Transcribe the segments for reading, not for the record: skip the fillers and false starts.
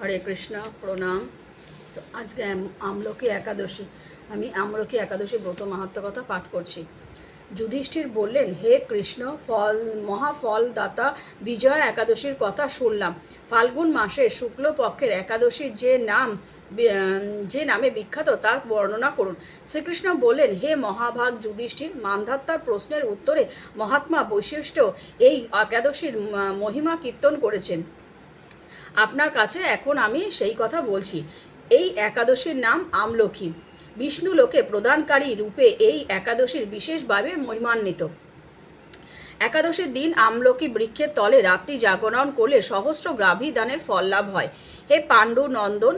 হরে কৃষ্ণ, প্রণাম। তো আজকে আমলকি একাদশী, আমি আমলকি একাদশী ব্রত মাহাত্ম্য কথা পাঠ করছি। যুধিষ্ঠির বললেন, হে কৃষ্ণ, মহাফল দাতা বিজয়া একাদশীর কথা শুনলাম। ফাল্গুন মাসের শুক্লপক্ষের একাদশীর যে নামে বিখ্যাত তা বর্ণনা করুন। শ্রীকৃষ্ণ বললেন, হে মহাভাগ যুধিষ্ঠির, মান্ধাত্তার প্রশ্নের উত্তরে মহাত্মা বৈশিষ্ট্য এই একাদশীর মহিমা কীর্তন করেছেন। আপনার কাছে এখন আমি সেই কথা বলছি। এই একাদশীর নাম আমলকি। বিষ্ণু লোকে প্রদানকারী রূপে এই একাদশীর বিশেষভাবে মহিমান্বিত। একাদশীর দিন আমলকি বৃক্ষের তলে রাত্রি জাগরণ করলে সহস্র গ্রাভী দানের ফল লাভ হয়। হে পাণ্ডু নন্দন,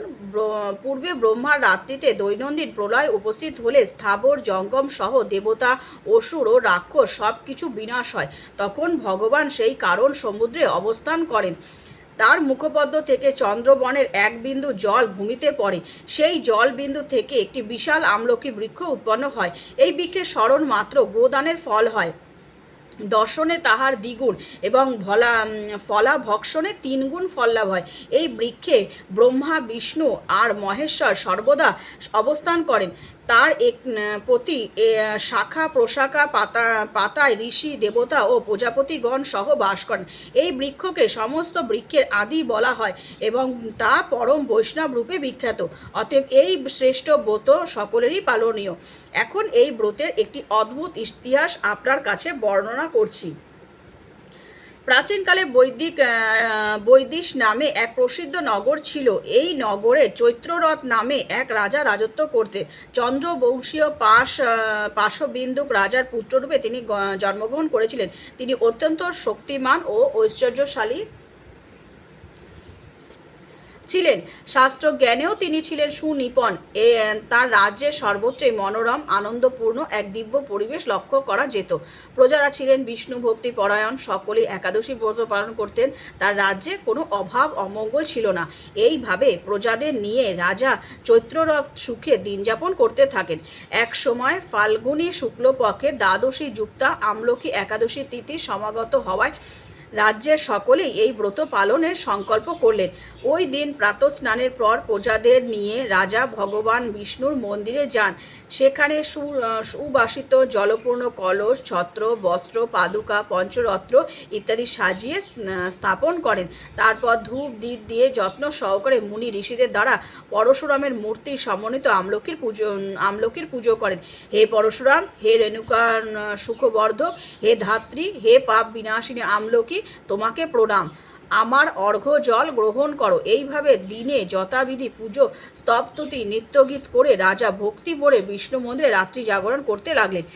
পূর্বে ব্রহ্মার রাত্রিতে দৈনন্দিন প্রলয় উপস্থিত হলে স্থাবর জঙ্গম সহ দেবতা, অসুর ও রাক্ষস সব কিছু বিনাশ হয়। তখন ভগবান সেই কারণ সমুদ্রে অবস্থান করেন। তার মুখপদ্ম থেকে চন্দ্রবনের এক বিন্দু জল ভূমিতে পড়ে। সেই জল বিন্দু থেকে একটি বিশাল আমলকি বৃক্ষ উৎপন্ন হয়। এই বৃক্ষের স্মরণ মাত্র গোদানের ফল হয়, দর্শনে তাহার দ্বিগুণ এবং ফলা ভক্ষণে 3 গুণ ফল লাভ হয়। এই বৃক্ষে ব্রহ্মা, বিষ্ণু আর মহেশ্বর সর্বদা অবস্থান করেন। তার প্রতি শাখা প্রশাখা পাতায় ঋষি, দেবতা ও প্রজাপতিগণ সহ বাস করেন। এই বৃক্ষকে সমস্ত বৃক্ষের আদি বলা হয় এবং তা পরম বৈষ্ণব রূপে বিখ্যাত। অতএব এই শ্রেষ্ঠ ব্রত সকলেরই পালনীয়। এখন এই ব্রতের একটি অদ্ভুত ইতিহাস আপনার কাছে বর্ণনা করছি। প্রাচীনকালে বৈদিশ নামে এক প্রসিদ্ধ নগর ছিল। এই নগরে চৈত্ররথ নামে এক রাজা রাজত্ব করতেন। চন্দ্রবংশীয় পাশবিন্দুক রাজার পুত্ররূপে তিনি জন্মগ্রহণ করেছিলেন। তিনি অত্যন্ত শক্তিমান ও ঐশ্বর্যশালী ছিলেন। শাস্ত্রজ্ঞানেও তিনি ছিলেন সুনিপুণ। তার রাজ্যের সর্বত্রই মনোরম আনন্দপূর্ণ এক দিব্য পরিবেশ লক্ষ্য করা যেত। প্রজারা ছিলেন বিষ্ণু ভক্তি পরায়ণ, সকলেই একাদশী ব্রত পালন করতেন। তার রাজ্যে কোনো অভাব অমঙ্গল ছিল না। এইভাবে প্রজাদের নিয়ে রাজা চৈত্ররথ সুখে দিন যাপন করতে থাকেন। এক সময় ফাল্গুনী শুক্লপক্ষে দ্বাদশী যুক্তা আমলকি একাদশী তিথি সমাগত হওয়ায় রাজ্যের সকলেই এই ব্রত পালনের সংকল্প করলেন। ওই দিন প্রাতঃস্নানের পর প্রজাদের নিয়ে রাজা ভগবান বিষ্ণুর মন্দিরে যান। সেখানে সুবাসিত জলপূর্ণ কলস, ছত্র, বস্ত্র, পাদুকা, পঞ্চরত্ন ইত্যাদি সাজিয়ে স্থাপন করেন। তারপর ধূপ দ্বীপ দিয়ে যত্ন সহকারে মুনি ঋষিদের দ্বারা পরশুরামের মূর্তি সমন্বিত আমলকির পুজো করেন। হে পরশুরাম, হে রেণুকা সুখবর্ধক, হে ধাত্রী, হে পাপ বিনাশিনী আমলকি, তোমাকে প্রণাম। আমার অর্ঘ্য জল গ্রহণ করো। এইভাবে দিনে যথাবিধি পুজো স্তবস্তুতি নৃত্যগীত করে রাজা ভক্তি ভরে বিষ্ণু মন্দিরে রাত্রি জাগরণ করতে লাগলেন।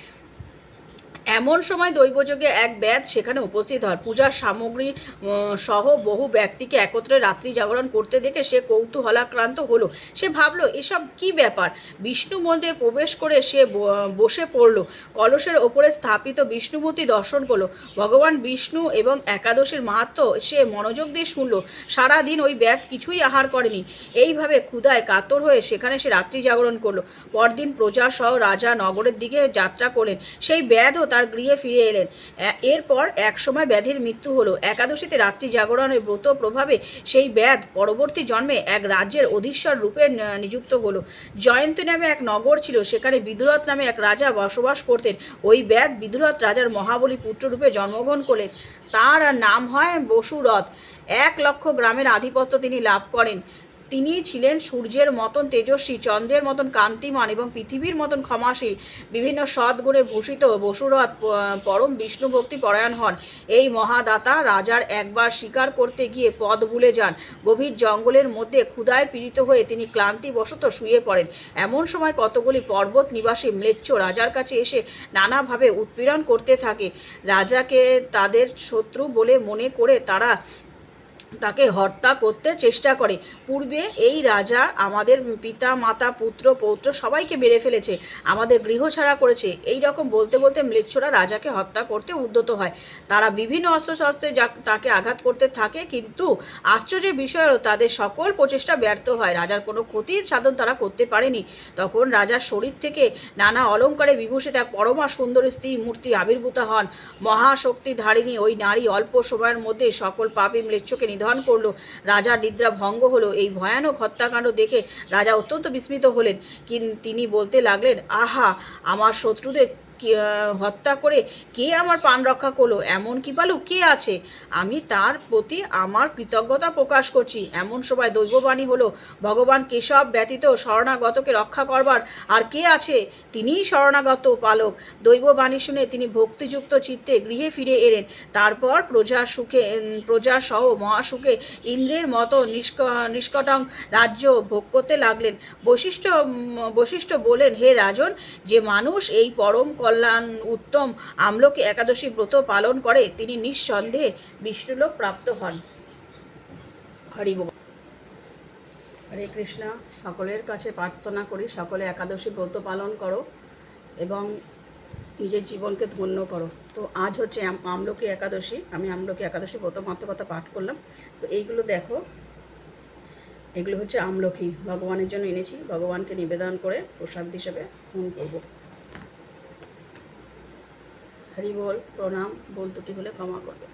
এমন সময় দৈবযোগে এক ব্যাধ সেখানে উপস্থিত হয়। পূজার সামগ্রী সহ বহু ব্যক্তিকে একত্রে রাত্রি জাগরণ করতে দেখে সে কৌতূহলাক্রান্ত হলো। সে ভাবল, এসব কি ব্যাপার। বিষ্ণু মন্দিরে প্রবেশ করে সে বসে পড়ল। কলসের ওপরে স্থাপিত বিষ্ণুমূর্তি দর্শন করলো। ভগবান বিষ্ণু এবং একাদশীর মাহাত্ম্য সে মনোযোগ দিয়ে শুনল। সারাদিন ওই ব্যাধ কিছুই আহার করেনি। এইভাবে ক্ষুধায় কাতর হয়ে সেখানে সে রাত্রি জাগরণ করলো। পরদিন প্রজা সহ রাজা নগরের দিকে যাত্রা করলেন। সেই ব্যাধও তার গৃহে ফিরে এলেন। এরপর এক সময় ব্যাধির মৃত্যু হলো। একাদশীতে রাত্রি জাগরণের ব্রত প্রভাবে সেই ব্যাধ পরবর্তী জন্মে এক রাজ্যের অধীশ্বর রূপে নিযুক্ত হলো। জয়ন্তী নামে এক নগর ছিল, সেখানে বিদুরথ নামে এক রাজা বসবাস করতেন। ওই ব্যাধ বিদুরথ রাজার মহাবলী পুত্ররূপে জন্মগ্রহণ করলেন। তার নাম হয় বসুরথ। 1,00,000 গ্রামের আধিপত্য তিনি লাভ করেন। তিনি ছিলেন সূর্যের মতন তেজস্বী, চন্দ্রের মতন কান্তিমান এবং পৃথিবীর মতন ক্ষমাশীল। বিভিন্ন সদ্গুণে ভূষিত বসুরথ পরম বিষ্ণু ভক্তি পরায়ণ হন। এই মহাদাতা রাজার একবার শিকার করতে গিয়ে পথ ভুলে যান। গভীর জঙ্গলের মধ্যে ক্ষুধায় পীড়িত হয়ে তিনি ক্লান্তিবশত শুয়ে পড়েন। এমন সময় কতগুলি পর্বত নিবাসী ম্লেচ্ছ রাজার কাছে এসে নানাভাবে উৎপীড়ন করতে থাকে। রাজাকে তাদের শত্রু বলে মনে করে তারা তাকে হত্যা করতে চেষ্টা করে। পূর্বে এই রাজা আমাদের পিতা, মাতা, পুত্র, পৌত্র সবাইকে মেরে ফেলেছে, আমাদের গৃহ ছাড়া করেছে। এই রকম বলতে বলতে ম্লেচ্ছরা রাজাকে হত্যা করতে উদ্যত হয়। তারা বিভিন্ন অস্ত্রশস্ত্রে তাকে আঘাত করতে থাকে, কিন্তু আশ্চর্যের বিষয় হলো তাদের সকল প্রচেষ্টা ব্যর্থ হয়। রাজার কোনো ক্ষতি সাধন তারা করতে পারেনি। তখন রাজার শরীর থেকে নানা অলঙ্কারে বিভূষিত এক পরমা সুন্দর স্ত্রী মূর্তি আবির্ভূত হন। মহাশক্তি ধারিণী ওই নারী অল্প সময়ের মধ্যে সকল পাপী ম্লেচ্ছকে নিধন করলো। রাজার নিদ্রা ভঙ্গ হলো। এই ভয়ানক হত্যাকাণ্ড দেখে রাজা অত্যন্ত বিস্মিত হলেন। তিনি বলতে লাগলেন, আহা, আমার শত্রুদের হত্যা করে কে আমার প্রাণ রক্ষা করলো? এমন কৃপালু কে আছে? আমি তার প্রতি আমার কৃতজ্ঞতা প্রকাশ করছি। এমন সময় দৈববাণী হলো, ভগবান কেশব ব্যতীত শরণাগতকে রক্ষা করবার আর কে আছে? তিনিই শরণাগত পালক। দৈববাণী শুনে তিনি ভক্তিযুক্ত চিত্তে গৃহে ফিরে এলেন। তারপর প্রজার সহ মহাসুখে ইন্দ্রের মতো নিষ্কটং রাজ্য ভোগ করতে লাগলেন। বৈশিষ্ট্য বলেন, হে রাজন, যে মানুষ এই পরম কল্যাণ উত্তম আমলকি একাদশী ব্রত পালন করে তিনি নিঃসন্দেহে বিষ্ণুলোক প্রাপ্ত হন। হরি বল। হরে কৃষ্ণ। সকলের কাছে প্রার্থনা করি সকলে একাদশী ব্রত পালন করো এবং নিজের জীবনকে ধন্য করো। তো আজ হচ্ছে আমলকি একাদশী। আমি আমলকি একাদশী ব্রত মাত্র কথা পাঠ করলাম। তো এইগুলো দেখো, এগুলো হচ্ছে আমলকি, ভগবানের জন্য এনেছি, ভগবানকে নিবেদন করে প্রসাদ হিসেবে গ্রহণ করব। হরি বল। প্রণাম। ভুল ত্রুটি হলে ক্ষমা করবে।